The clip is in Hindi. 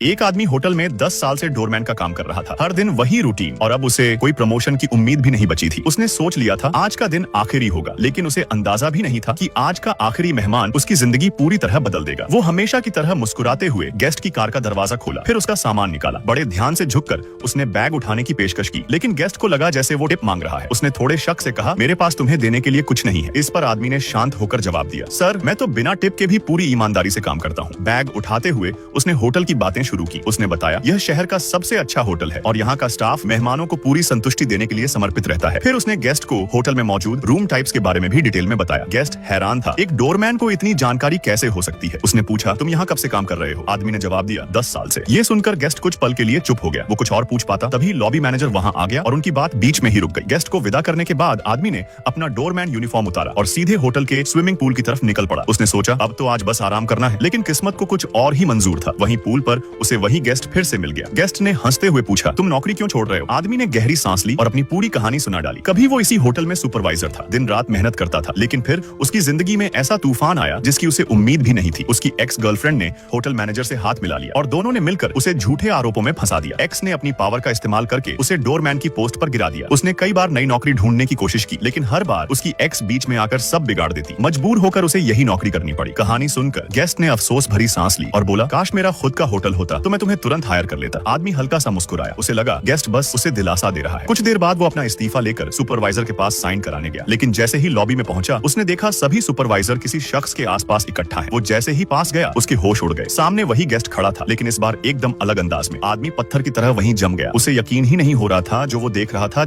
एक आदमी होटल में 10 साल से डोरमैन का काम कर रहा था। हर दिन वही रूटीन और अब उसे कोई प्रमोशन की उम्मीद भी नहीं बची थी। उसने सोच लिया था आज का दिन आखिरी होगा, लेकिन उसे अंदाजा भी नहीं था कि आज का आखिरी मेहमान उसकी जिंदगी पूरी तरह बदल देगा। वो हमेशा की तरह मुस्कुराते हुए गेस्ट की कार का दरवाजा खोला, फिर उसका सामान निकाला। बड़े ध्यान से झुककर उसने बैग उठाने की पेशकश की, लेकिन गेस्ट को लगा जैसे वो टिप मांग रहा है। उसने थोड़े शक से कहा, मेरे पास तुम्हें देने के लिए कुछ नहीं है। इस पर आदमी ने शांत होकर जवाब दिया, सर मैं तो बिना टिप के भी पूरी ईमानदारी से काम करता हूँ। बैग उठाते हुए उसने होटल की बातें शुरू की। उसने बताया, यह शहर का सबसे अच्छा होटल है और यहाँ का स्टाफ मेहमानों को पूरी संतुष्टि देने के लिए समर्पित रहता है। फिर उसने गेस्ट को होटल में मौजूद रूम टाइप्स के बारे में भी डिटेल में बताया। गेस्ट हैरान था, एक डोरमैन को इतनी जानकारी कैसे हो सकती है। उसने पूछा, तुम यहाँ कब से काम कर रहे हो? आदमी ने जवाब दिया, 10 साल से। ये सुनकर गेस्ट कुछ पल के लिए चुप हो गया। वो कुछ और पूछ पाता, तभी लॉबी मैनेजर वहाँ आ गया और उनकी बात बीच में ही रुक गई। गेस्ट को विदा करने के बाद आदमी ने अपना डोरमैन यूनिफॉर्म उतारा और सीधे होटल के स्विमिंग पूल की तरफ निकल पड़ा। उसने सोचा अब तो आज बस आराम करना है, लेकिन किस्मत को कुछ और ही मंजूर था। वहीं पूल पर उसे वही गेस्ट फिर से मिल गया। गेस्ट ने हंसते हुए पूछा, तुम नौकरी क्यों छोड़ रहे हो? आदमी ने गहरी सांस ली और अपनी पूरी कहानी सुना डाली। कभी वो इसी होटल में सुपरवाइजर था, दिन रात मेहनत करता था, लेकिन फिर उसकी जिंदगी में ऐसा तूफान आया जिसकी उसे उम्मीद भी नहीं थी। उसकी एक्स गर्लफ्रेंड ने होटल मैनेजर से हाथ मिला लिया और दोनों ने मिलकर उसे झूठे आरोपों में फंसा दिया। एक्स ने अपनी पावर का इस्तेमाल करके उसे डोरमैन की पोस्ट पर गिरा दिया। उसने कई बार नई नौकरी ढूंढने की कोशिश की, लेकिन हर बार उसकी एक्स बीच में आकर सब बिगाड़ देती। मजबूर होकर उसे यही नौकरी करनी पड़ी। कहानी सुनकर गेस्ट ने अफसोस भरी सांस ली और बोला, काश मेरा खुद का होटल होता तो मैं तुम्हें तुरंत हायर कर लेता। आदमी हल्का सा मुस्कुराया। उसे लगा गेस्ट बस उसे दिलासा दे रहा है। कुछ देर बाद वो अपना इस्तीफा लेकर सुपरवाइजर के पास साइन कराने गया, लेकिन जैसे ही लॉबी में पहुंचा उसने देखा सभी सुपरवाइजर किसी शख्स के आसपास इकट्ठा हैं। वो जैसे ही पास गया उसके होश उड़ गए। सामने वही गेस्ट खड़ा था, लेकिन इस बार एकदम अलग अंदाज में। आदमी पत्थर की तरह वहीं जम गया। उसे यकीन ही नहीं हो रहा था जो वो देख रहा था।